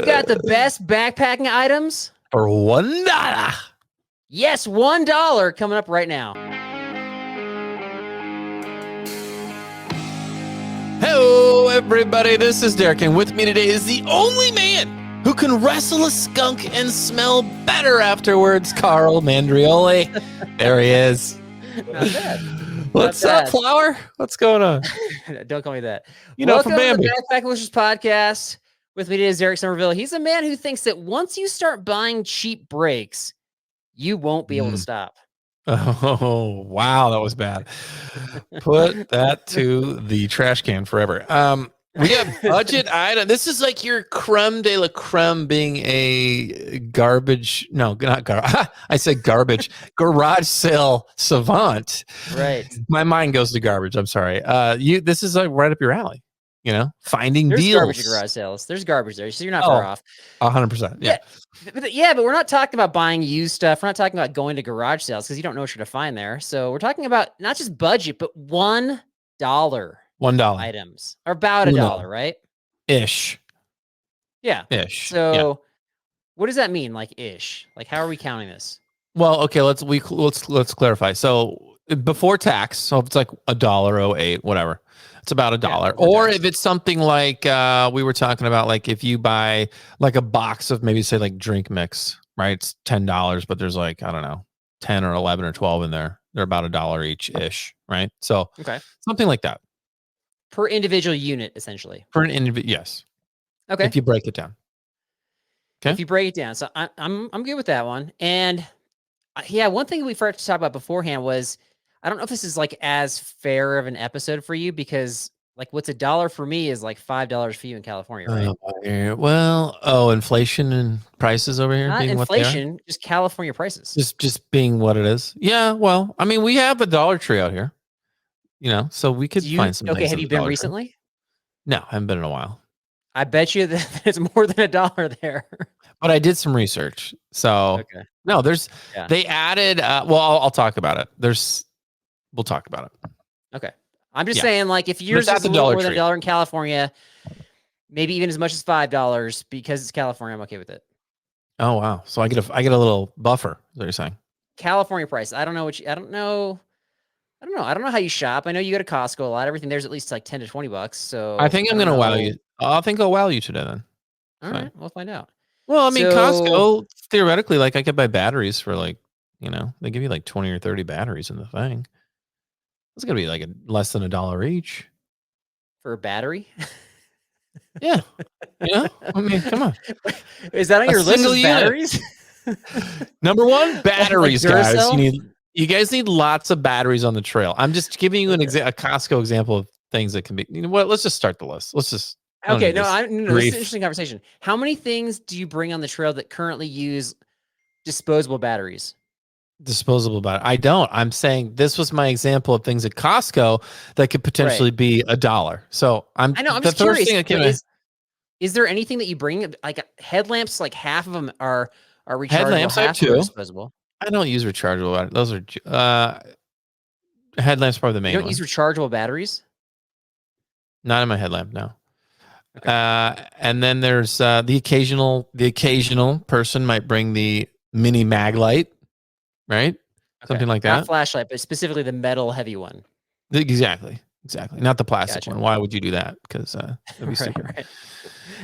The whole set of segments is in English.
We've got the best backpacking items for $1. Yes, $1 coming up right now. Hello, everybody. This is Derek, and with me today is the only man who can wrestle a skunk and smell better afterwards, Carl Mandrioli. There he is. Not bad. What's up, Flower? What's going on? Don't call me that. Welcome to the Backpack Delicious podcast. With me today is Derek Somerville. He's a man who thinks that once you start buying cheap brakes, you won't be able to stop. Oh, wow. That was bad. Put that to the trash can forever. We got budget item. This is like your creme de la creme being a garbage. No, not garbage. I said garbage. Garage sale savant. Right. My mind goes to garbage. I'm sorry. This is like right up your alley. You know, finding There's deals. Garbage at garage sales. There's garbage there, so you're not far off. 100%. Yeah. But we're not talking about buying used stuff. We're not talking about going to garage sales because you don't know what you're going to find there. So we're talking about not just budget, but $1. $1 items are about $1, right? Ish. Yeah. Ish. So what does that mean? Like ish? Like how are we counting this? Well, okay, let's clarify. So before tax, so if it's like $1.08, whatever, it's about $1. Yeah, or if it's something like we were talking about, like if you buy like a box of maybe say like drink mix, right? It's $10, but there's like, I don't know, 10 or 11 or 12 in there. They're about $1 each ish, right? So something like that. Per individual unit, essentially. Per an individual, yes. Okay. If you break it down. Okay. If you break it down. So I'm good with that one. And one thing we forgot to talk about beforehand was, I don't know if this is like as fair of an episode for you because like what's $1 for me is like $5 for you in California, right? Well, inflation and prices over here. Not being inflation, just California prices. Just being what it is. Yeah. Well, I mean, we have a Dollar Tree out here, you know, so we could find some. Okay. Have you been recently? No, I haven't been in a while. I bet you that it's more than $1 there. But I did some research. So no, they added, I'll talk about it. We'll talk about it. Okay. I'm just saying, like, if yours is a little more than $1 in California, maybe even as much as $5 because it's California, I'm okay with it. Oh wow! So I get a little buffer. Is what you're saying? California price. I don't know I don't know how you shop. I know you go to Costco a lot. Everything there's at least like $10 to $20. So I think I'm gonna wow you. I think I'll wow you today then. All right, we'll find out. Well, I mean, Costco theoretically, like I could buy batteries for like, you know, they give you like 20 or 30 batteries in the thing. It's gonna be like less than $1 each for a battery. Yeah, yeah. I mean, come on. Is that on your list of batteries? Number one, batteries, like guys. You guys need lots of batteries on the trail. I'm just giving you a Costco example of things that can be. You know what? Let's just start the list. Let's just. Okay, this is an interesting conversation. How many things do you bring on the trail that currently use disposable batteries? Disposable battery. I don't. I'm saying this was my example of things at Costco that could potentially be $1. So I'm just curious. Is there anything that you bring, like headlamps? Like half of them are rechargeable. Headlamps half are disposable. I don't use rechargeable. Those are headlamps. Probably the main. You don't use rechargeable batteries? Not in my headlamp. No. Okay. And then there's the occasional person might bring the mini mag light, right? Okay. Something like that. Not flashlight, but specifically the metal heavy one. Exactly. Not the plastic one. Why would you do that? Because that'd be stupid. Right.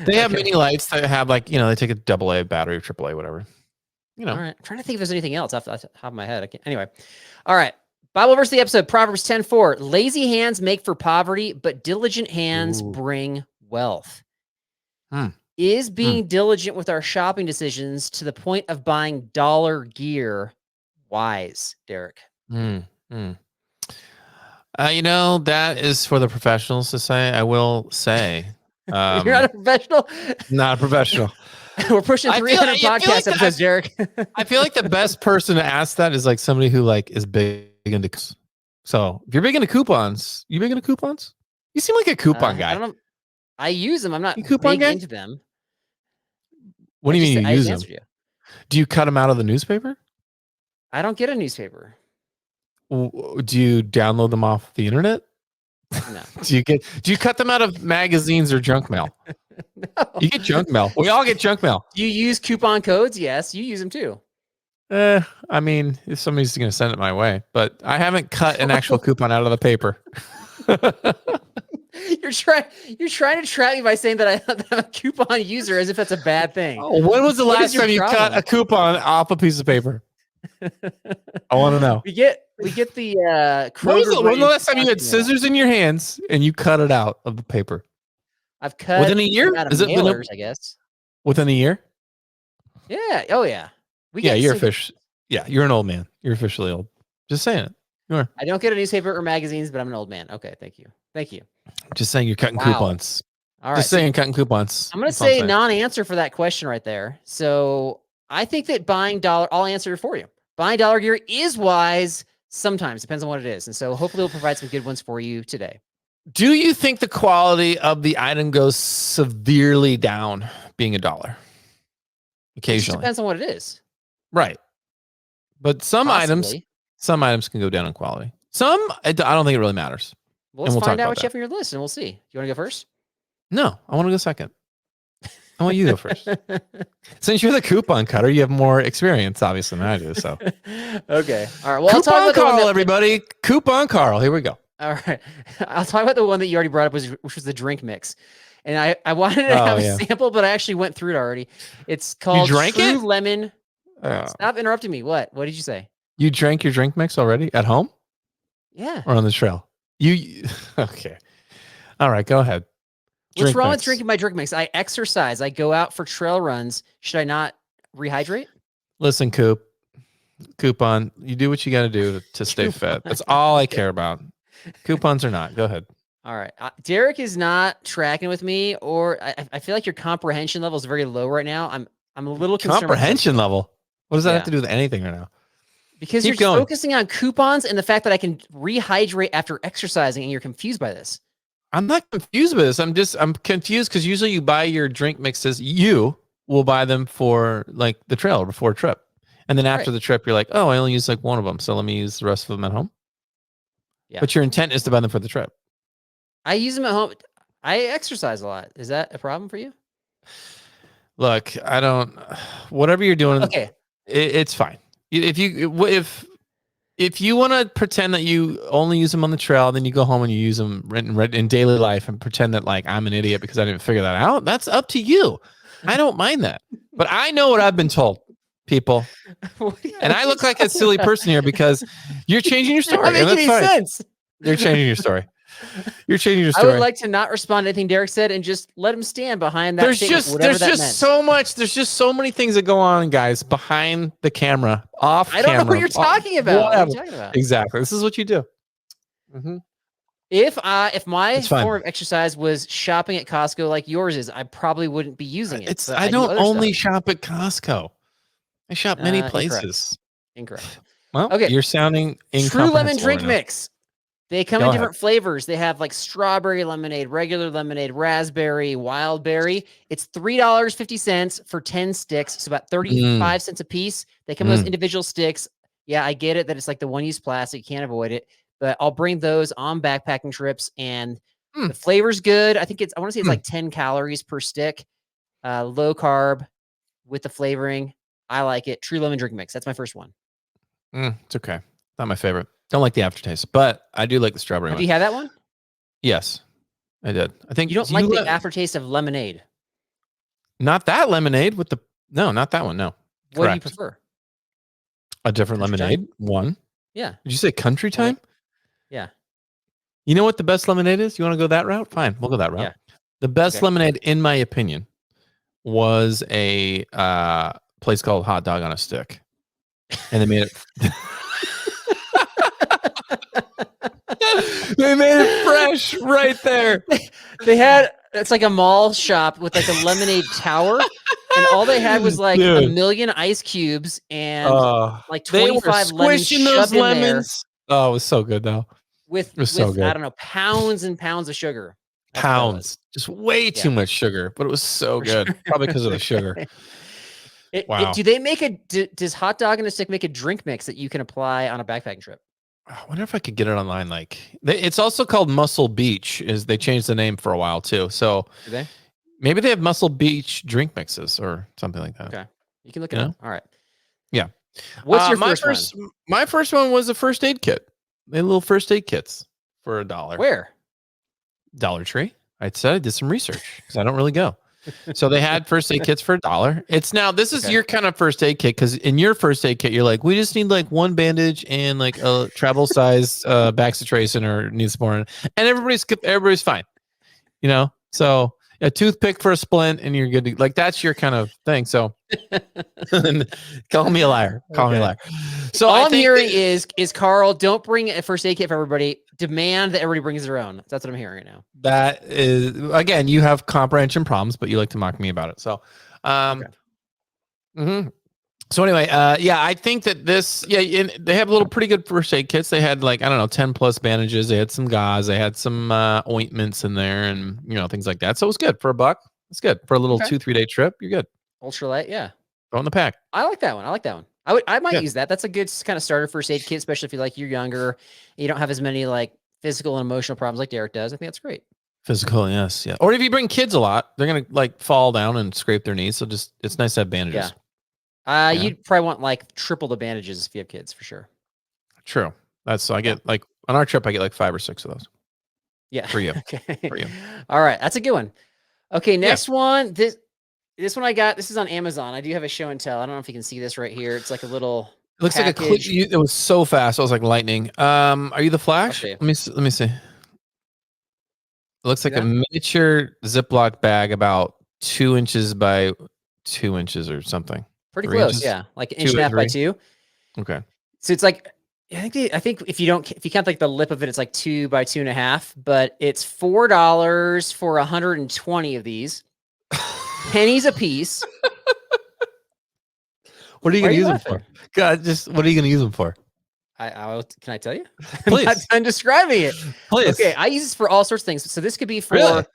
They have mini lights that have like, you know, they take a AA battery or AAA, whatever. You know. All right. I'm trying to think if there's anything else off the top of my head. Anyway. All right. Bible verse of the episode, Proverbs 10:4. Lazy hands make for poverty, but diligent hands bring wealth. Is being diligent with our shopping decisions to the point of buying dollar gear wise, Derek? You know, that is for the professionals to say. I will say. You're not a professional? Not a professional. We're pushing 300 podcast episodes, Derek. I feel like the best person to ask that is like somebody who like is big into. So if you're big into coupons, you big into coupons? You seem like a coupon guy. I don't know. I use them. I'm not big into them. What do you mean you use them? Do you cut them out of the newspaper? I don't get a newspaper. Do you download them off the internet? No. Do you cut them out of magazines or junk mail? No. You get junk mail. We all get junk mail. Do you use coupon codes? Yes, you use them too. I mean, if somebody's going to send it my way, but I haven't cut an actual coupon out of the paper. You're trying to trap me by saying that I'm a coupon user as if that's a bad thing. Oh, when was the last time you cut a coupon off a piece of paper? I want to know. We get the When was the last time you had scissors in your hands and you cut it out of the paper? I've cut within a year. Is it mailers, I guess? Within a year? Yeah. Oh yeah. You're you're an old man. You're officially old. Just saying it. You are. I don't get a newspaper or magazines, but I'm an old man. Okay, thank you. Just saying you're cutting coupons. All right. Just saying cutting coupons. I'm going to say non-answer for that question right there. So I think that buying I'll answer it for you. Buying dollar gear is wise sometimes. Depends on what it is. And so hopefully we'll provide some good ones for you today. Do you think the quality of the item goes severely down being $1? Occasionally. It depends on what it is. Right. But some items can go down in quality. Some, I don't think it really matters. Well, let's find out what you have on your list and we'll see. You want to go first? No, I want to go second. I want you to go first. Since you're the coupon cutter, you have more experience, obviously, than I do. So, okay. All right. Well, coupon I'll talk about Carl, everybody. Coupon Carl. Here we go. All right. I'll talk about the one that you already brought up, which was the drink mix. And I wanted to have a sample, but I actually went through it already. It's called True Lemon. Stop interrupting me. What did you say? You drank your drink mix already at home? Yeah. Or on the trail? Okay. All right, go ahead. What's wrong with drinking my drink mix? I exercise. I go out for trail runs. Should I not rehydrate? Listen, Coupon, you do what you got to do to stay fed. That's all I care about. Coupons or not. Go ahead. All right. Derek is not tracking with me, or I feel like your comprehension level is very low right now. I'm a little concerned. Comprehension level? What does that have to do with anything right now? Because you're focusing on coupons and the fact that I can rehydrate after exercising, and you're confused by this. I'm not confused with this. I'm confused because usually you buy your drink mixes. You will buy them for like the trail before a trip. And then after the trip, you're like, oh, I only use like one of them. So let me use the rest of them at home. Yeah. But your intent is to buy them for the trip. I use them at home. I exercise a lot. Is that a problem for you? Look, whatever you're doing, okay, it's fine. If you want to pretend that you only use them on the trail, then you go home and you use them in daily life and pretend that like I'm an idiot because I didn't figure that out. That's up to you. I don't mind that. But I know what I've been told, people. And I look like a silly person here because you're changing your story. Doesn't make any sense. You're changing your story. You're changing your story. I would like to not respond to anything Derek said and just let him stand behind that statement, there's just so many things that go on, guys, behind the camera, off camera. I don't know what you're talking about. What are you talking about? Exactly. This is what you do. Mm-hmm. If my form of exercise was shopping at Costco like yours is, I probably wouldn't be using it. I don't only shop at Costco. I shop many places. Incorrect. Well, okay. You're sounding incomprehensible. True Lemon drink mix. They come in different flavors. They have like strawberry lemonade, regular lemonade, raspberry, wild berry. It's $3.50 for 10 sticks. So about 35 cents a piece. They come in those individual sticks. Yeah, I get it that it's like the one-use plastic. You can't avoid it. But I'll bring those on backpacking trips. And the flavor's good. I think I want to say it's like 10 calories per stick. Low carb with the flavoring. I like it. True Lemon drink mix. That's my first one. It's okay. Not my favorite. Don't like the aftertaste, but I do like the strawberry one. Have you had that one? Yes, I did. I think you don't like the aftertaste of lemonade. Not that lemonade with the not that one. No. What do you prefer? A different lemonade. One. Yeah. Did you say country time? Yeah. You know what the best lemonade is? You want to go that route? Fine, we'll go that route. Yeah. The best lemonade, in my opinion, was a place called Hot Dog on a Stick, and they made it. They made it fresh right there. It's like a mall shop with like a lemonade tower, and all they had was like a million ice cubes and like 25 lemons shoved in there. Oh, it was so good though. With I don't know, pounds and pounds of sugar. Just way too much sugar, but it was so good. Probably because of the sugar. Wow. Do they make does Hot Dog on a Stick make a drink mix that you can apply on a backpacking trip? I wonder if I could get it online. Like it's also called Muscle Beach. They changed the name for a while too. So do they? Maybe they have Muscle Beach drink mixes or something like that. Okay. You can look it up. All right. Yeah. What's your first one? My first one was a first aid kit. They had little first aid kits for $1. Where? Dollar Tree. I said I did some research because I don't really go. So they had first aid kits for $1. It's now this is your kind of first aid kit because in your first aid kit you're like we just need like one bandage and like a travel size Bacitracin or Neosporin and everybody's fine, you know. So a toothpick for a splint and you're good to, like that's your kind of thing. So call me a liar. Call me a liar. So all I'm hearing is Carl, don't bring a first aid kit for everybody. Demand that everybody brings their own. That's what I'm hearing right now. That is again, you have comprehension problems, but you like to mock me about it. So So anyway, yeah, I think that this, they have a little pretty good first aid kits. They had like, I don't know, 10 plus bandages. They had some gauze. They had some ointments in there and, you know, things like that. So it was good for $1. It's good for a little 2-3 day trip. You're good. Ultralight. Yeah. Throw in the pack. I like that one. I might use that. That's a good kind of starter first aid kit, especially if you're younger, you don't have as many like physical and emotional problems like Derek does. I think that's great. Physical, yes, yeah. Or if you bring kids a lot, they're gonna like fall down and scrape their knees. So just it's nice to have bandages. Yeah. You'd probably want like triple the bandages if you have kids for sure. True. That's I get like on our trip I get like 5 or 6 of those. Yeah. For you. Okay. For you. All right. That's a good one. Okay. Next one. This one I got. This is on Amazon. I do have a show and tell. I don't know if you can see this right here. It's like a little. It looks like a clip. It was so fast. I was like lightning. Are you the Flash? Let me see. It looks like a miniature Ziploc bag about 2 inches by 2 inches or something. Pretty close, inches? Yeah. Like an inch and a half by 2. Okay. So it's like I think if you count like the lip of it, it's like 2 by 2.5. But it's $4 for 120 of these. Pennies a piece. What are you going to use them for? God, what are you going to use them for? Can I tell you? Please. I'm describing it. Please. Okay, I use this for all sorts of things. So this could be for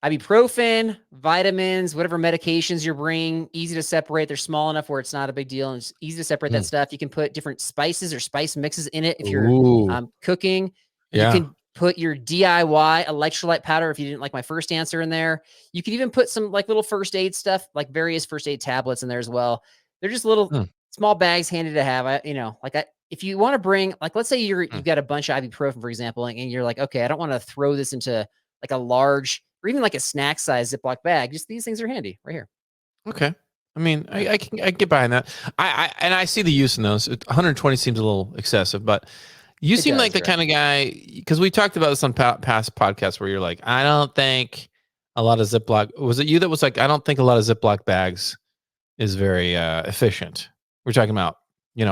ibuprofen, vitamins, whatever medications you're bringing. Easy to separate. They're small enough where it's not a big deal, and it's easy to separate that stuff. You can put different spices or spice mixes in it if you're cooking. Yeah. You can put your DIY electrolyte powder if you didn't like my first answer in there. You could even put some like little first aid stuff, like various first aid tablets in there as well. They're just little small bags handy to have. If you want to bring, like, let's say you've got a bunch of ibuprofen, for example, and you're like, okay, I don't want to throw this into like a large or even like a snack size Ziploc bag. Just these things are handy right here. Okay. I mean, I can get behind that. I see the use in those. 120 seems a little excessive, but you seem like the kind of guy, because we talked about this on past podcasts where you're like, I don't think a lot of Ziploc, was it you that was like, I don't think a lot of Ziploc bags is very efficient. We're talking about,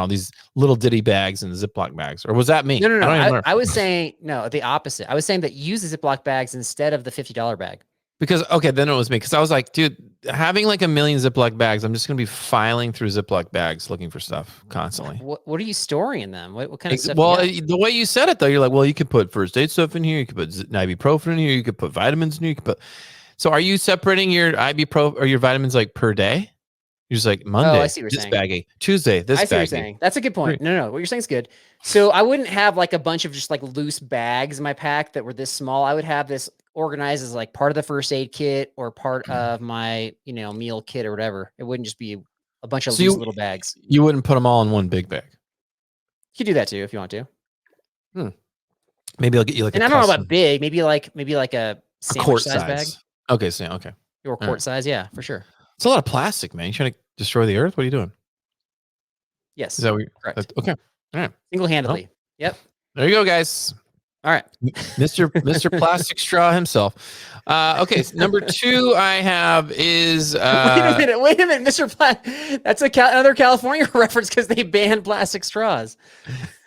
these little ditty bags and Ziploc bags, or was that me? No. I was saying, no, the opposite. I was saying that use the Ziploc bags instead of the $50 bag. Because, okay, then it was me. Because I was like, dude, having like a million Ziploc bags, I'm just going to be filing through Ziploc bags looking for stuff constantly. What are you storing in them? What kind of stuff? Well, the way you said it, though, you're like, well, you could put first aid stuff in here. You could put ibuprofen in here. You could put vitamins in here. You could put. So are you separating your ibuprofen or your vitamins like per day? You're just like Monday, I see what you're this saying. baggie. Tuesday, this baggie. I see what you're saying. That's a good point. No. What you're saying is good. So I wouldn't have like a bunch of just like loose bags in my pack that were this small. I would have this organized as like part of the first aid kit or part of my, meal kit or whatever. It wouldn't just be a bunch of loose little bags. You wouldn't put them all in one big bag. You could do that too if you want to. Maybe I'll get you like. And I don't know about big. Maybe like a quart size bag. Okay, so okay. Or quart size, yeah, for sure. It's a lot of plastic, man. You trying to destroy the earth? What are you doing? Yes. Is that what correct? Okay. All right. Single-handedly. Yep. There you go, guys. All right. Mr. Plastic Straw himself. Okay, so number 2 I have is wait a minute, Mr. That's another California reference because they banned plastic straws.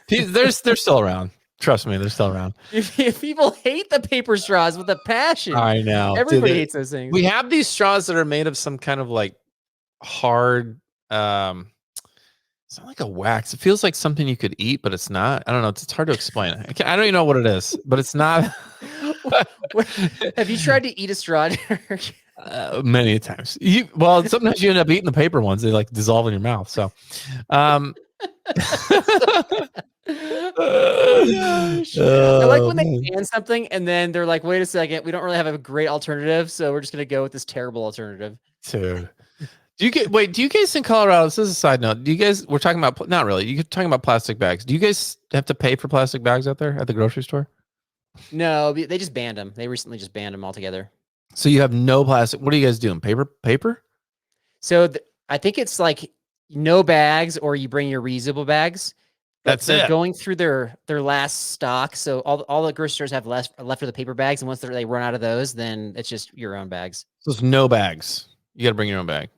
They're still around. Trust me, they're still around. People hate the paper straws with a passion. I know. Everybody hates those things. We have these straws that are made of some kind of like hard it's not like a wax. It feels like something you could eat, but it's not. I don't know. It's hard to explain. I don't even know what it is, but it's not. Have you tried to eat a straw? Many times. Sometimes you end up eating the paper ones. They like dissolve in your mouth. So, Oh, gosh. I like when they man. ban something and then they're like, wait a second, we don't really have a great alternative, so we're just gonna go with this terrible alternative. Dude. Do you guys in Colorado, this is a side note. We're talking about, not really, you're talking about plastic bags. Do you guys have to pay for plastic bags out there at the grocery store? No, they just banned them. They recently just banned them altogether. So you have no plastic. What are you guys doing? Paper? So I think it's like no bags, or you bring your reusable bags. That's They're it. going through their last stock. So all the grocery stores have left of the paper bags, and once they run out of those, then it's just your own bags. So it's no bags. You got to bring your own bag.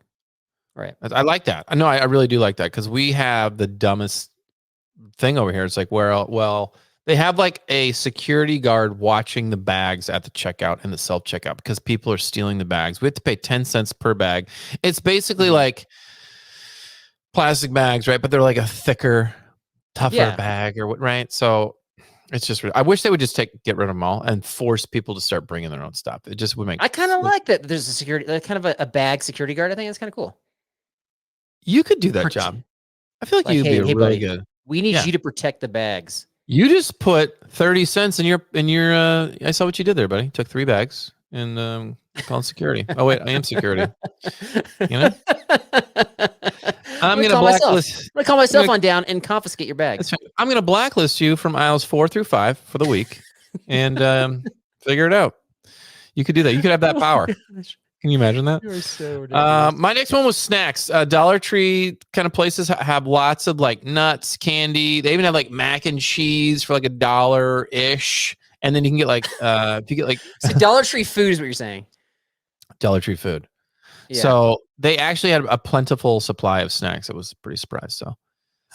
Right. I like that. I know. I really do like that, because we have the dumbest thing over here. It's like, well, they have like a security guard watching the bags at the checkout and the self checkout, because people are stealing the bags. We have to pay 10 cents per bag. It's basically like plastic bags, right? But they're like a thicker, tougher bag, or what, right? So it's just, I wish they would just get rid of them all and force people to start bringing their own stuff. It just would make. I kind of like that. There's a security, kind of a bag security guard. I think that's kind of cool. You could do that job. I feel like you'd be really buddy, good. We need you to protect the bags. You just put 30 cents in your I saw what you did there, buddy. Took 3 bags and called security. Oh wait, I am security. You know? I'm gonna blacklist. I'm gonna call myself on down and confiscate your bags. I'm gonna blacklist you from aisles 4 through 5 for the week and figure it out. You could do that. You could have that power. Can you imagine that? You're so ridiculous. My next one was snacks. Dollar Tree kind of places have lots of like nuts, candy. They even have like mac and cheese for like $1-ish. And then you can get like if you get like so Dollar Tree food is what you're saying. Dollar Tree food. Yeah. So they actually had a plentiful supply of snacks. I was pretty surprised. So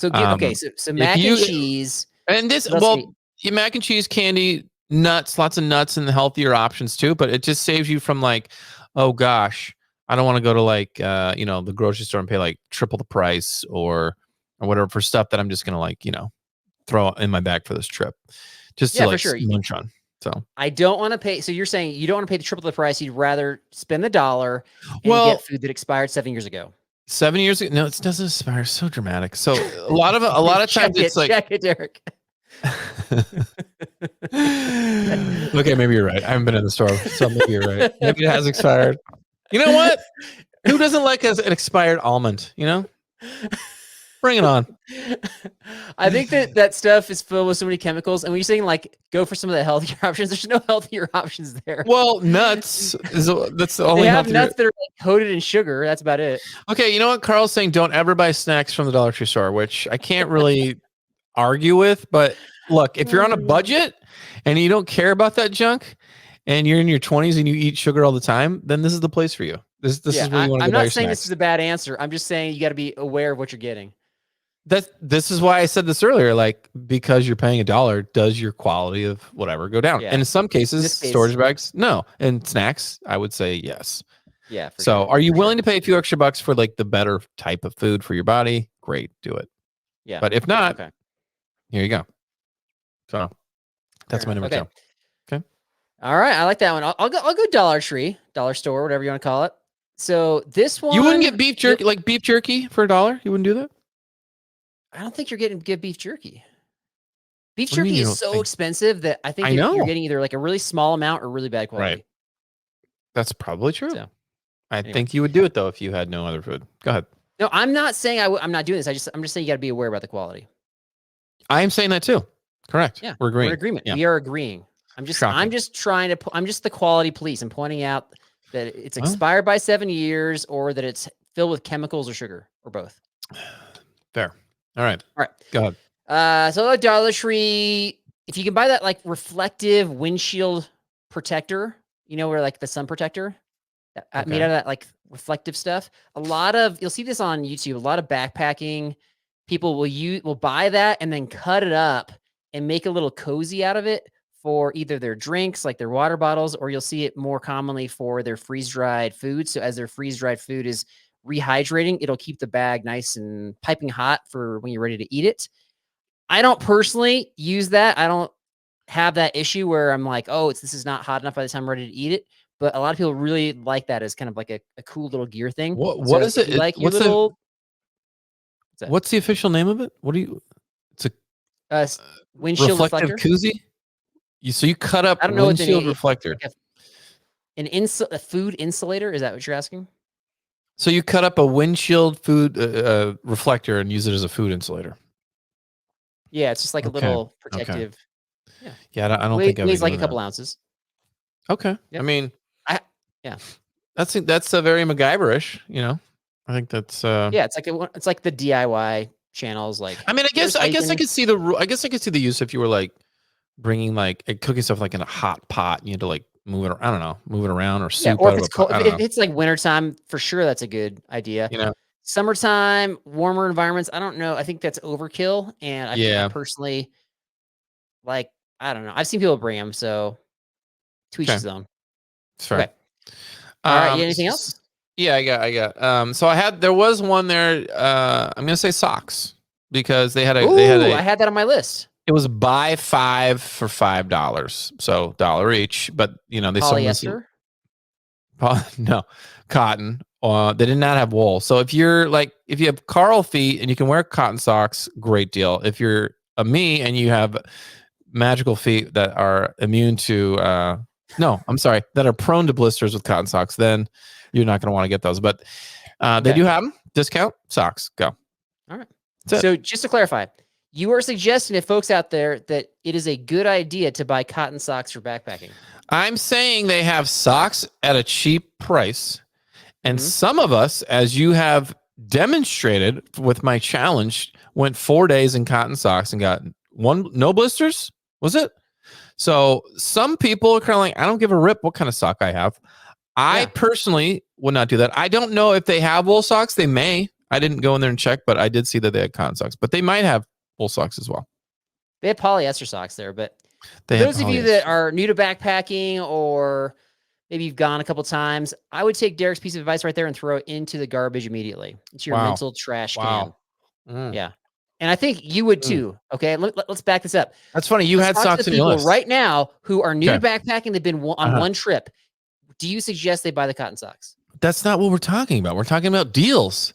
okay, so mac and cheese. And this mac and cheese, candy, nuts, lots of nuts, and the healthier options too. But it just saves you from like, oh gosh, I don't want to go to like the grocery store and pay like triple the price or whatever for stuff that I'm just gonna like throw in my bag for this trip, just to like munch on. So I don't want to pay. So you're saying you don't want to pay the triple the price. You'd rather spend the $1 and get food that expired 7 years ago. 7 years ago? No, it doesn't expire. So dramatic. So a lot of times it's like, check it, Derek. Okay, maybe you're right. I haven't been in the store, so maybe you're right. Maybe it has expired. You know what? Who doesn't like an expired almond? Bring it on. I think that stuff is filled with so many chemicals. And when you're saying like go for some of the healthier options, there's no healthier options there. Well, nuts that's the only. They have nuts that are like coated in sugar. That's about it. Okay, you know what Carl's saying? Don't ever buy snacks from the Dollar Tree store, which I can't really argue with. But look, if you're on a budget and you don't care about that junk, and you're in your 20s and you eat sugar all the time, then this is the place for you. This is where you want to go. I'm not saying this is a bad answer. I'm just saying you got to be aware of what you're getting. This is why I said this earlier. Like, because you're paying $1, does your quality of whatever go down? Yeah. And in some cases, storage bags, no. And snacks, I would say yes. Yeah. So, are you willing to pay a few extra bucks for like the better type of food for your body? Great, do it. Yeah. But if not, here you go. So, that's my number 2. Okay. All right, I like that one. I'll go Dollar Tree, dollar store, whatever you want to call it. So this one, you wouldn't get beef jerky, like beef jerky for $1. You wouldn't do that. I don't think you're getting good beef jerky. Beef jerky is so expensive that I think you're getting either like a really small amount or really bad quality. Right. That's probably true. So, I think you would do it though if you had no other food. Go ahead. No, I'm not saying I'm not doing this. I'm just saying you got to be aware about the quality. I am saying that too. Correct. Yeah, we're agreeing. We're in agreement. Yeah. We are agreeing. I'm just the quality police. I'm pointing out that it's expired by 7 years or that it's filled with chemicals or sugar or both. Fair. All right. Go ahead. So Dollar Tree, if you can buy that like reflective windshield protector, where like the sun protector made out of that like reflective stuff. You'll see this on YouTube. A lot of backpacking people will buy that and then cut it up and make a little cozy out of it for either their drinks, like their water bottles, or you'll see it more commonly for their freeze-dried food. So as their freeze-dried food is rehydrating, it'll keep the bag nice and piping hot for when you're ready to eat it. I don't personally use that. I don't have that issue where I'm like, this is not hot enough by the time I'm ready to eat it. But a lot of people really like that as kind of like a cool little gear thing. What is it? Like what's the official name of it? It's a Windshield reflective reflector. koozie. So you cut up I don't know what windshield reflector. like a food insulator. Is that what you're asking? So you cut up a windshield food reflector and use it as a food insulator. Yeah, it's just like a Okay. little protective. Yeah. Yeah, I don't think I'd be Weighs like a doing couple that. ounces. Okay. Yep. I mean, yeah. That's a very MacGyverish, you know. I think that's yeah, it's like the DIY channels. Like, I mean, I guess I could see the use if you were like bringing like cooking stuff like in a hot pot and you had to like move it. I don't know, move it around or soup or out if of it's a pot. cold, I don't if know. it's like wintertime, for sure, that's a good idea. You know. Summertime, warmer environments, I don't know. I think that's overkill, and I personally like. I don't know. I've seen people bring them, so to each his own. Fair. Okay. All right. Anything else? Yeah, I got. So there was one there. I'm gonna say socks because they had I had that on my list. It was buy 5 for $5, so $1 each. But you know they polyester. No, cotton. They did not have wool. So if you have Carl feet and you can wear cotton socks, great deal. If you're a me and you have magical feet that are immune to that are prone to blisters with cotton socks, then you're not going to want to get those. But they do have them. Discount socks. Go. All right. So just to clarify, you are suggesting to folks out there that it is a good idea to buy cotton socks for backpacking. I'm saying they have socks at a cheap price. And some of us, as you have demonstrated with my challenge, went 4 days in cotton socks and got no blisters. Was it? So some people are kind of like, I don't give a rip what kind of sock I have. I personally would not do that. I don't know if they have wool socks. They may. I didn't go in there and check, but I did see that they had cotton socks. But they might have wool socks as well. They have polyester socks there, but those of you that are new to backpacking or maybe you've gone a couple times, I would take Derek's piece of advice right there and throw it into the garbage immediately. It's your mental trash can. Yeah. And I think you would too. Okay. Let's back this up. That's funny. You had socks in your list. Right now who are new to backpacking. They've been on one trip. Do you suggest they buy the cotton socks? That's not what we're talking about. We're talking about deals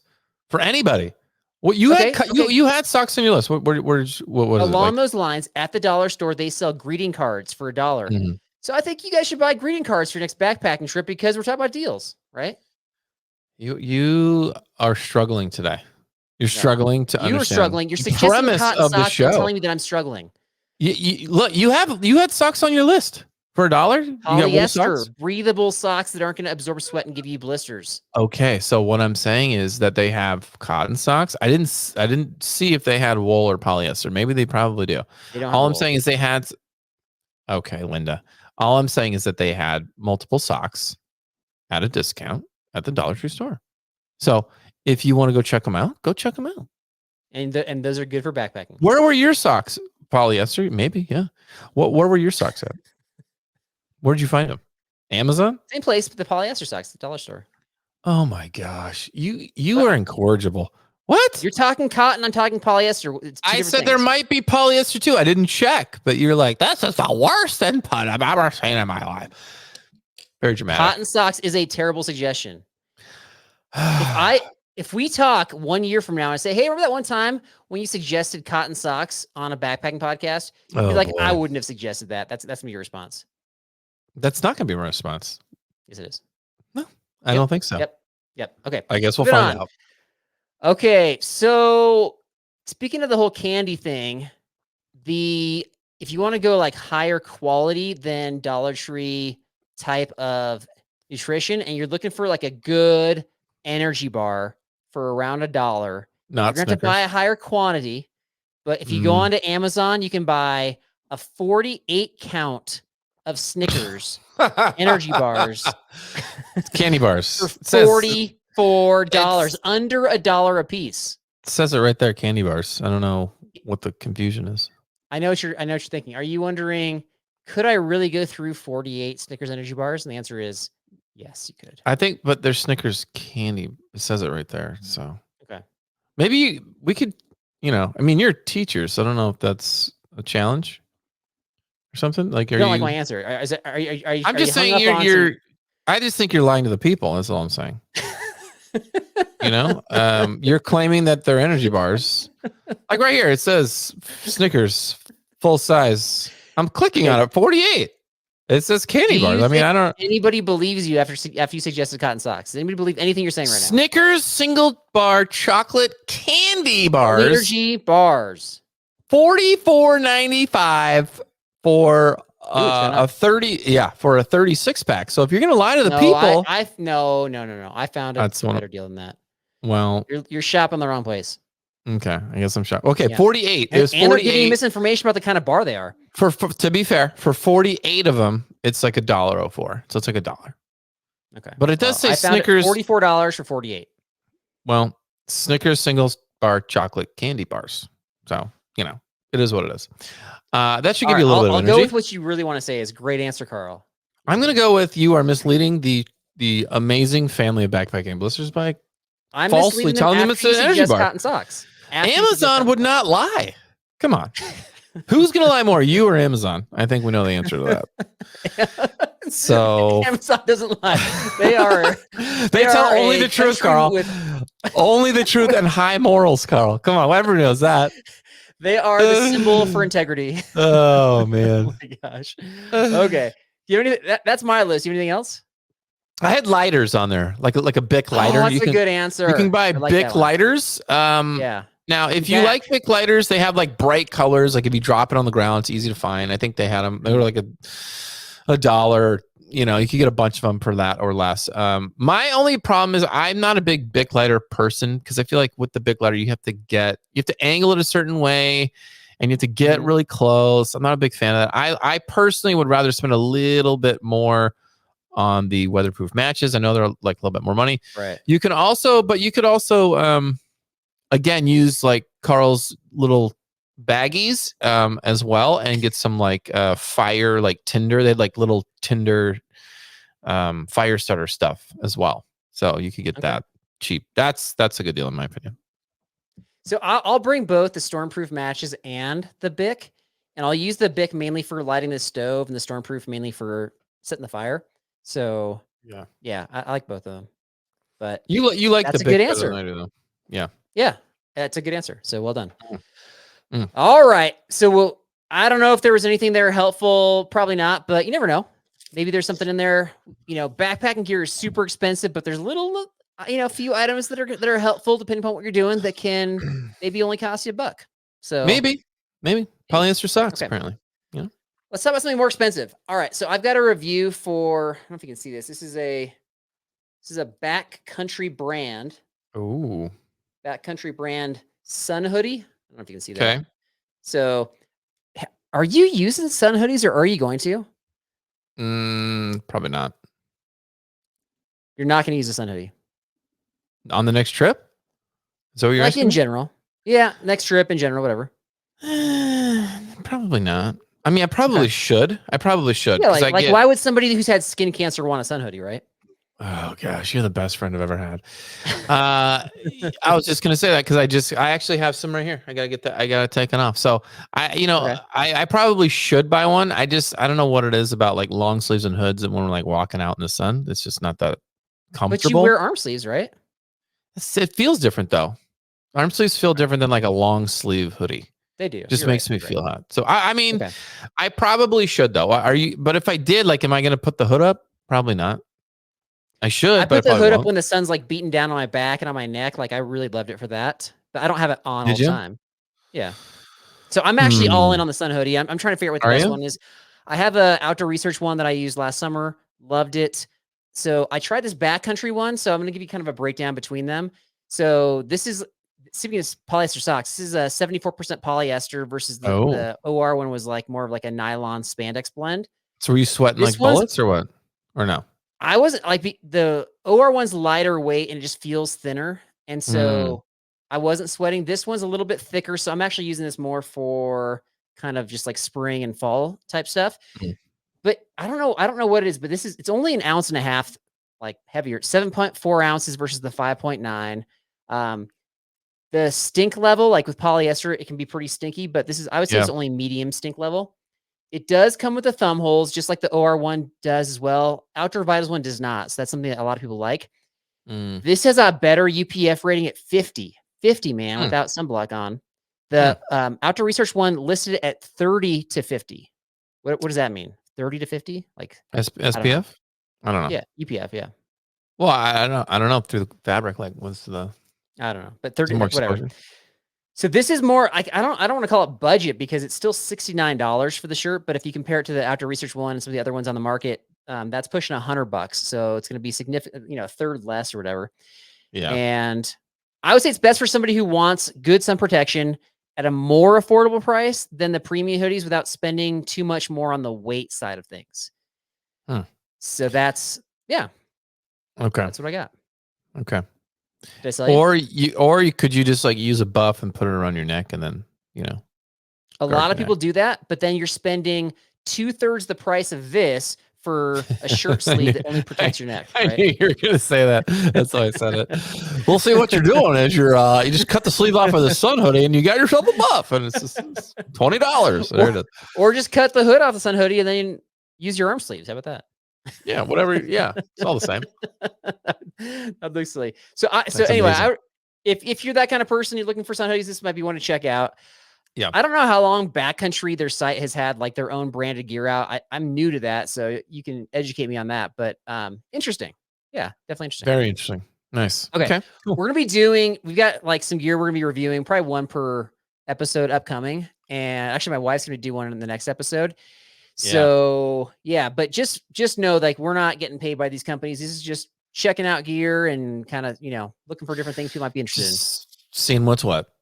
for anybody. Well, you had socks on your list. What was along those lines? At the dollar store, they sell greeting cards for $1. So I think you guys should buy greeting cards for your next backpacking trip because we're talking about deals, right? You are struggling today. You're struggling to understand. You're struggling. You're suggesting cotton socks and telling me that I'm struggling. Look, you had socks on your list for $1. Polyester, breathable socks that aren't going to absorb sweat and give you blisters. Okay, so what I'm saying is that they have cotton socks. I didn't see if they had wool or polyester. Maybe they probably do. All I'm saying is they had. Okay, Linda. All I'm saying is that they had multiple socks at a discount at the Dollar Tree store. So if you want to go check them out, go check them out. And those are good for backpacking. Where were your socks? Polyester, maybe, yeah. Where were your socks at? Where'd you find them? Amazon? Same place, but the polyester socks, the dollar store. Oh my gosh, you are incorrigible. What? You're talking cotton. I'm talking polyester. I said there might be polyester too. I didn't check, but you're like, this is the worst input I've ever seen in my life. Very dramatic. Cotton socks is a terrible suggestion. If we talk 1 year from now and I say, hey, remember that one time when you suggested cotton socks on a backpacking podcast? You're like, boy. I wouldn't have suggested that. That's gonna be your response. That's not gonna be my response. Yes, it is. No, I don't think so. Yep. Okay. I guess we'll find out. Okay, so speaking of the whole candy thing, if you want to go like higher quality than Dollar Tree type of nutrition, and you're looking for like a good energy bar for around $1, you're going to have to buy a higher quantity. But if you go onto Amazon, you can buy a 48 count of Snickers energy bars, candy bars for $44, under $1 a piece. It says it right there, candy bars. I don't know what the confusion is. I know what you're thinking. Are you wondering, could I really go through 48 Snickers energy bars? And the answer is yes, you could. I think, but there's Snickers candy. It says it right there. So okay, maybe we could, I mean, you're a teacher, so I don't know if that's a challenge or something. Like, you don't like my answer? Are you I'm just saying I just think you're lying to the people. That's all I'm saying. You're claiming that they're energy bars, Like right here, it says Snickers full size. I'm clicking on it. 48. It says candy bars. I mean, I don't. Anybody believes you after you suggested cotton socks? Does anybody believe anything you're saying right now? Snickers single bar chocolate candy bars. Energy bars. $44.95 for a 30. Yeah, for a 36 pack. So if you're gonna lie to the people, no. I found a better deal than that. Well, you're shopping the wrong place. Okay, I guess I'm shocked. Okay, 48. It was 48. And they're giving you misinformation about the kind of bar they are. For to be fair, for 48 of them, it's like $1.04. So it's like $1. Okay, but it does say Snickers $44 for 48. Well, Snickers single bar chocolate candy bars. So it is what it is. That should give you a little bit of energy. I'll go with what you really want to say. Is great answer, Carl. I'm gonna go with you are misleading the amazing family of backpacking blisters by falsely telling them it's an energy bar. Cotton socks. Amazon would not lie. Come on. Who's going to lie more, you or Amazon? I think we know the answer to that. So Amazon doesn't lie. They tell only the truth, Carl. Only the truth and high morals, Carl. Come on, everyone knows that. They are the symbol for integrity. Oh man. Oh my gosh. Okay. Do you have anything? That's my list. Do you have anything else? I had lighters on there, like a Bic lighter. Oh, that's a good answer. You can buy Bic lighters. Yeah. Now, if you like Bic lighters, they have like bright colors. Like if you drop it on the ground, it's easy to find. I think they had them. They were like $1. You could get a bunch of them for that or less. My only problem is I'm not a big Bic lighter person because I feel like with the Bic lighter, you have to angle it a certain way and you have to get really close. I'm not a big fan of that. I personally would rather spend a little bit more on the weatherproof matches. I know they're like a little bit more money. Right. You could also again use like Carl's little baggies as well and get some like fire like tinder. They had like little tinder fire starter stuff as well. So you could get that cheap. That's a good deal in my opinion. So I'll bring both the stormproof matches and the Bic, and I'll use the Bic mainly for lighting the stove and the stormproof mainly for setting the fire. So yeah, I like both of them. But you like that's the a good Bic answer. better than I do, though. Yeah, that's a good answer. So well done. All right. So I don't know if there was anything there helpful. Probably not, but you never know. Maybe there's something in there. Backpacking gear is super expensive, but there's a few items that are helpful depending upon what you're doing that can maybe only cost you $1. So maybe polyester socks apparently. Let's talk about something more expensive. All right, so I've got a review for. I don't know if you can see this. This is a backcountry brand. Ooh. Backcountry brand sun hoodie. I don't know if you can see that. Okay. So, are you using sun hoodies or are you going to? Probably not. You're not going to use a sun hoodie on the next trip. Is that what you're asking? In general? Yeah, next trip in general, whatever. Probably not. I mean, I probably should. Yeah, like why would somebody who's had skin cancer want a sun hoodie, right? Oh gosh, you're the best friend I've ever had. I was just gonna say that because I actually have some right here. I gotta get that. I gotta take it off. So I probably should buy one. I don't know what it is about like long sleeves and hoods and when we're like walking out in the sun. It's just not that comfortable. But you wear arm sleeves, right? It feels different though. Arm sleeves feel different than like a long sleeve hoodie. They do. Just makes me feel hot. So I mean, I probably should though. But if I did, like, am I going to put the hood up? Probably not. I should. I put the hood up when the sun's like beating down on my back and on my neck. Like I really loved it for that. But I don't have it on all the time. Yeah. So I'm actually all in on the sun hoodie. I'm trying to figure out what the best one is. I have a outdoor research one that I used last summer. Loved it. So I tried this backcountry one. So I'm going to give you kind of a breakdown between them. So this is. Speaking of polyester socks, this is a 74% polyester versus the OR one was like more of like a nylon spandex blend. So were you sweating like bullets or what? Or no? I wasn't. Like the OR one's lighter weight and it just feels thinner. And so I wasn't sweating. This one's a little bit thicker. So I'm actually using this more for kind of just like spring and fall type stuff. But I don't know what it is, but it's only 1.5 ounces like heavier, 7.4 ounces versus the 5.9. The stink level, like with polyester, it can be pretty stinky, but I would say it's only medium stink level. It does come with the thumb holes, just like the OR one does as well. Outdoor Vitals one does not. So that's something that a lot of people like. This has a better UPF rating at 50, man, without sunblock on. The outdoor research one listed at 30 to 50. What does that mean? 30 to 50? Like SPF? I don't know. Yeah, UPF. Yeah, Well, I don't know. I don't know through the fabric. Like, what's the? I don't know, but 30, more whatever. exposure? So this is more like I don't want to call it budget because it's still $69 for the shirt, but if you compare it to the outdoor research one and some of the other ones on the market, that's pushing $100. So it's going to be significant, a third less or whatever. Yeah. And I would say it's best for somebody who wants good sun protection at a more affordable price than the premium hoodies without spending too much more on the weight side of things. So that's okay. That's what I got. Okay. Did I sell you? Or could you just like use a buff and put it around your neck and then A lot of people do that, but then you're spending 2/3 the price of this for a shirt sleeve that only protects your neck. Right? I knew you were going to say that. That's why I said it. We'll see what you're doing is you just cut the sleeve off of the sun hoodie and you got yourself a buff and it's just $20. There it is. Or just cut the hood off the sun hoodie and then use your arm sleeves. How about that? Yeah, whatever. Yeah, it's all the same. That looks silly. So anyway, if you're that kind of person, you're looking for sun hoodies, this might be one to check out. Yeah. I don't know how long Backcountry, their site, has had like their own branded gear out. I'm new to that, so you can educate me on that. But interesting. Yeah, definitely interesting. Very interesting. Nice. Okay. Cool. We've got like some gear we're gonna be reviewing, probably one per episode upcoming. And actually my wife's gonna do one in the next episode. So yeah, but just know like we're not getting paid by these companies. This is just checking out gear and kind of, looking for different things people might be interested in. Seeing what's what.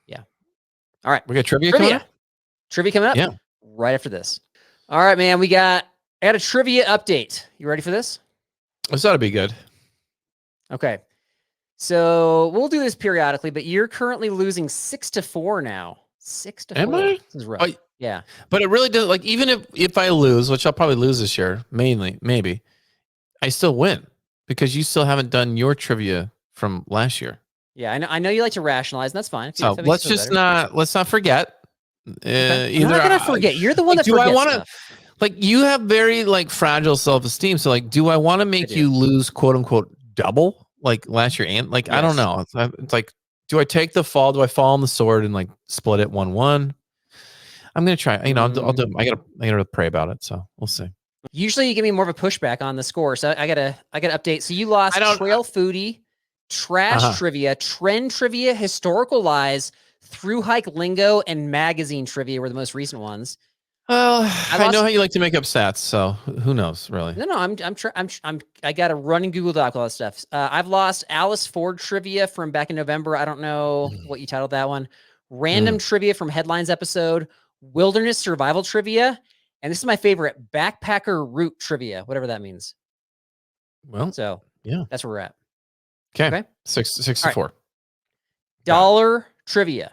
Yeah. All right. We got trivia coming up? Trivia coming up? Yeah. Right after this. All right, man. I got a trivia update. You ready for this? This ought to be good. Okay. So we'll do this periodically, but you're currently losing 6-4 now. 6-4. Am I? This is rough. Yeah. But it really does, like, even if I lose, which I'll probably lose this year, maybe, I still win because you still haven't done your trivia from last year. Yeah, I know you like to rationalize, and that's fine. So let's not forget. Okay. I'm not gonna forget. You're the one that do forgets I want to stuff. like you have very like fragile self-esteem. So like, do I want to make you lose quote unquote double like last year? And like, I don't know. It's like, do I take the fall? Do I fall on the sword and like split it 1-1? I'm gonna try. I'll do. I gotta pray about it. So we'll see. Usually, you give me more of a pushback on the score. So I gotta update. So you lost trail foodie, trash trivia, trend trivia, historical lies, through hike lingo, and magazine trivia were the most recent ones. Well, I know how you like to make up stats, so who knows, really? No, I got a running Google Doc, all that stuff. I've lost Alice Ford trivia from back in November. I don't know what you titled that one. Random trivia from Headlines episode, wilderness survival trivia, and this is my favorite, backpacker route trivia, whatever that means. Well, so yeah, that's where we're at. Okay. 6-4. Dollar trivia.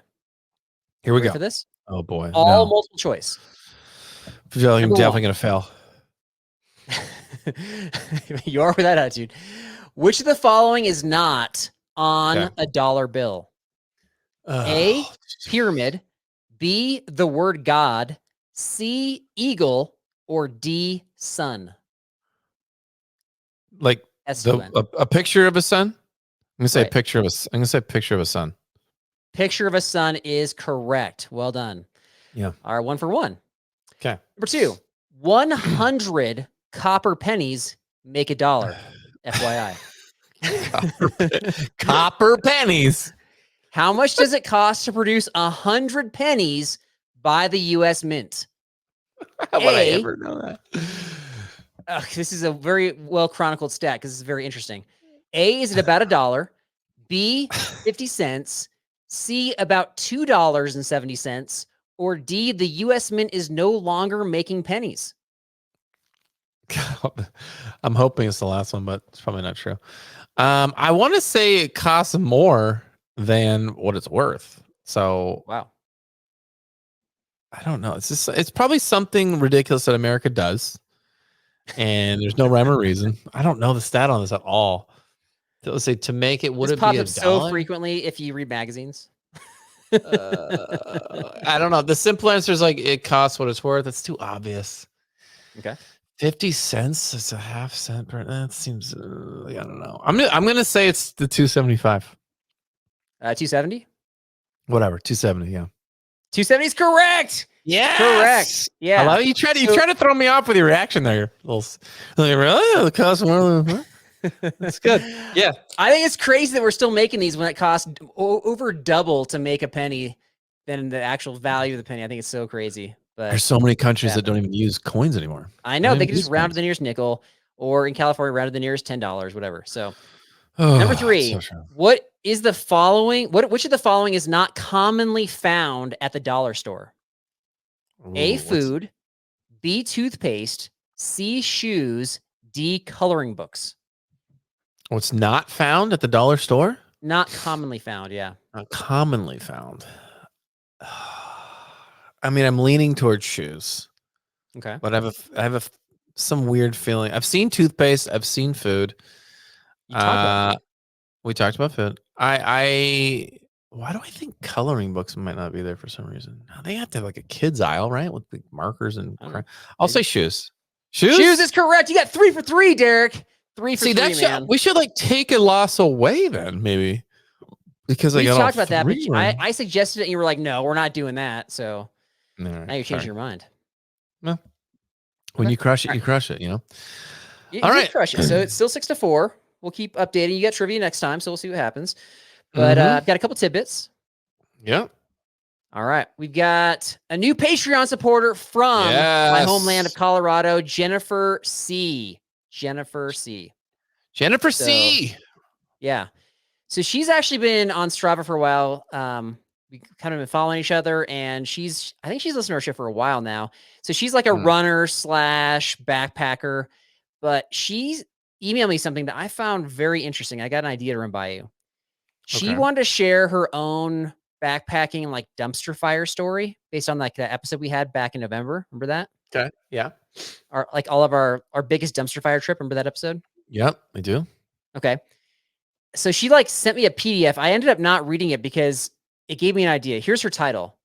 Here we go for this. Oh boy, all multiple choice. I'm definitely gonna fail. You are with that attitude. Which of the following is not on a dollar bill? A, pyramid. B, the word God. C, eagle. Or D, sun. Like a picture of a sun? I'm gonna say picture of a sun. Picture of a sun is correct. Well done. Yeah. All right, 1 for 1. Okay. Number 2, 100 copper pennies make $1. FYI. Copper pennies. How much does it cost to produce 100 pennies by the U.S. Mint? How would I ever know that? This is a very well chronicled stat because it's very interesting. A, is it about $1? B, 50 cents. C, about $2.70. Or D, the U.S. Mint is no longer making pennies. I'm hoping it's the last one, but it's probably not true. I want to say it costs more than what it's worth. So wow. I don't know. It's probably something ridiculous that America does. And there's no rhyme or reason. I don't know the stat on this at all. So let's say to make it, would it be $1? So frequently if you read magazines. I don't know. The simple answer is like it costs what it's worth. It's too obvious. Okay. 50 cents. It's a half cent per. That seems. I don't know. I'm gonna say it's the 275. 270. Whatever, 270. Yeah. 270 is correct. Yes! Correct. Yeah. I love it. You try to throw me off with your reaction there. Like, really? The cost more than that's good. Yeah. I think it's crazy that we're still making these when it costs over double to make a penny than the actual value of the penny. I think it's so crazy. But there's so many countries that don't even use coins anymore. I know they can just round to the nearest nickel, or in California, round to the nearest $10, whatever. So number 3, what is the following? Which of the following is not commonly found at the dollar store? A, food, B, toothpaste, C, shoes, D, coloring books. What's not found at the dollar store? Not commonly found, yeah. Not commonly found. I mean, I'm leaning towards shoes. Okay. But I have some weird feeling. I've seen toothpaste. I've seen food. You talked about food. We talked about food. Why do I think coloring books might not be there for some reason? No, they have to have like a kid's aisle, right? With the markers and I'll say shoes. Shoes is correct. You got 3 for 3, Derek. 3 for 3, man. We should like take a loss away then, maybe. Because we talked about that, but I suggested it and you were like, no, we're not doing that. So now you're changing your mind. No. When you crush it, you crush it, you know? You crush it. So it's still 6-4. We'll keep updating. You got trivia next time, so we'll see what happens. But I've got a couple tidbits. Yeah. All right. We've got a new Patreon supporter from my homeland of Colorado, Jennifer C. Jennifer C. Yeah. So she's actually been on Strava for a while. We kind of been following each other, and I think she's listened to our show for a while now. So she's like a runner / backpacker, but she's emailed me something that I found very interesting. I got an idea to run by you. She wanted to share her own backpacking like dumpster fire story based on like the episode we had back in November. Remember that? Okay. Yeah. All of our biggest dumpster fire trip. Remember that episode? Yep, I do. Okay. So she like sent me a PDF. I ended up not reading it because it gave me an idea. Here's her title.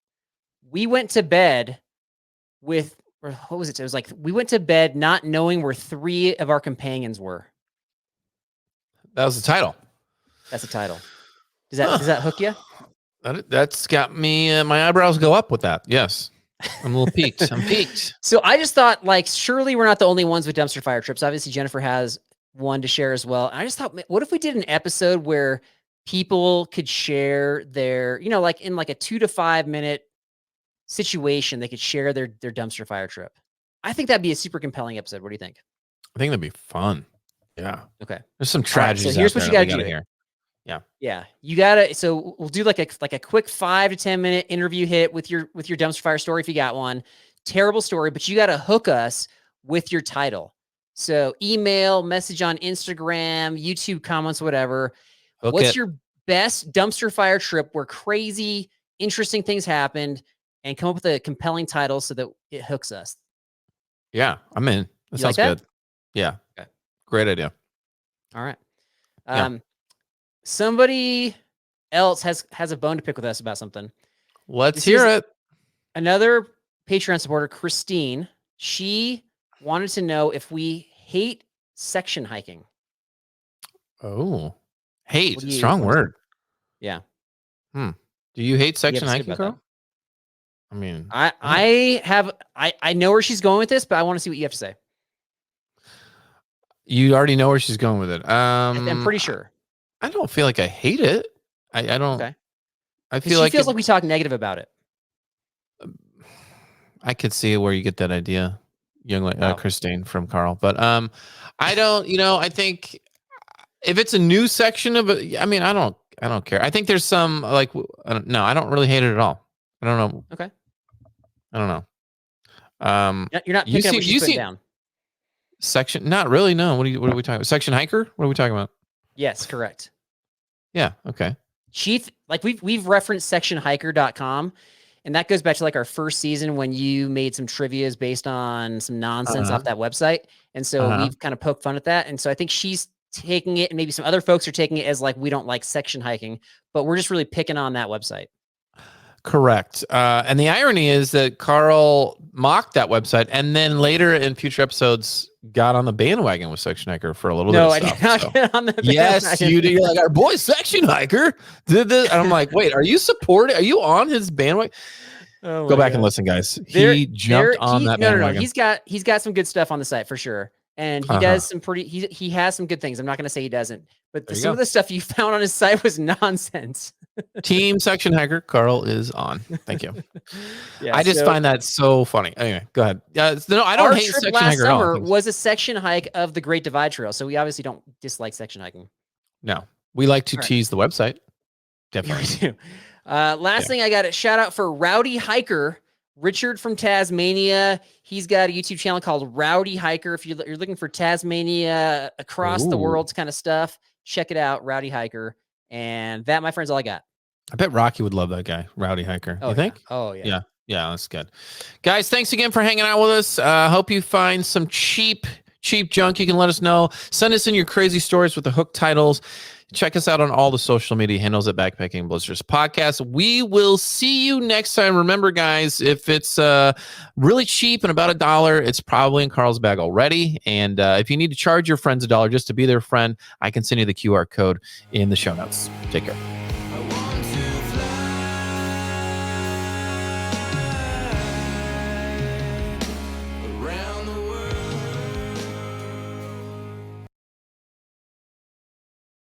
We went to bed with, or what was it? It was like, we went to bed not knowing where 3 of our companions were. That was the title. That's the title. Does that hook you? That's got me, my eyebrows go up with that. Yes. I'm a little peaked. I'm peaked. So I just thought, like, surely we're not the only ones with dumpster fire trips. Obviously, Jennifer has one to share as well. And I just thought, what if we did an episode where people could share their, like in like a 2 to 5 minute situation, they could share their dumpster fire trip. I think that'd be a super compelling episode. What do you think? I think that'd be fun. Yeah. Okay. There's some tragedies. So here's what you got to do here. Yeah. Yeah. You gotta, so we'll do like a quick 5 to 10 minute interview hit with your dumpster fire story if you got one. Terrible story, but you got to hook us with your title. So email, message on Instagram, YouTube comments, whatever. What's your best dumpster fire trip where crazy, interesting things happened, and come up with a compelling title so that it hooks us? Yeah, I'm in. That sounds good. Yeah. Okay. Great idea. All right. Somebody else has a bone to pick with us about something. Let's hear it. Another Patreon supporter, Christine, she wanted to know if we hate section hiking. Oh, hate. Strong word. Yeah. Do you hate section hiking, Carl? I mean, I know where she's going with this, but I want to see what you have to say. You already know where she's going with it. I'm pretty sure. I don't feel like I hate it. I don't. Okay. I feel like she feels like we talk negative about it. I could see where you get that idea, young Christine from Carl. But I don't. I think if it's a new section of it, I mean, I don't care. I think there's some like no, I don't really hate it at all. I don't know. Okay. I don't know. You're not picking up what she's putting down. Section? Not really. No. What are we talking about? Section hiker? What are we talking about? Yes, correct. Yeah. Okay. We've referenced sectionhiker.com, and that goes back to like our first season when you made some trivias based on some nonsense off that website. And so we've kind of poked fun at that. And so I think she's taking it, and maybe some other folks are taking it as like, we don't like section hiking, but we're just really picking on that website. Correct. And the irony is that Carl mocked that website and then later in future episodes got on the bandwagon with Section Hiker for a little bit of I stuff. did not get on the Yes, bandwagon. you did. You're like, our boy Section Hiker did this. And I'm like, wait, are you supporting? Are you on his bandwagon? Oh Go back God. and listen, guys. He jumped on that bandwagon. No. He's got some good stuff on the site for sure. And he does some he has some good things. I'm not going to say he doesn't, but some of the stuff you found on his site was nonsense. Team Section Hiker, Carl is on. Thank you. I just find that so funny. Anyway, go ahead. No, I don't hate Section Hiker at all. Summer was a section hike of the Great Divide Trail, so we obviously don't dislike section hiking. No, we like to tease the website. Definitely. We do. Last thing I got a shout out for Rowdy Hiker. Richard from Tasmania. He's got a YouTube channel called Rowdy Hiker. If you're looking for Tasmania across the world kind of stuff, check it out, Rowdy Hiker. And that, my friends, all I got. I bet Rocky would love that guy, Rowdy Hiker. You think? Oh, yeah. Yeah, that's good. Guys, thanks again for hanging out with us. Hope you find some cheap junk. You can let us know. Send us in your crazy stories with the hook titles. Check us out on all the social media handles at Backpacking Blisters Podcast. We will see you next time. Remember, guys, if it's really cheap and about $1, it's probably in Carl's bag already. And if you need to charge your friends $1 just to be their friend, I can send you the QR code in the show notes. Take care.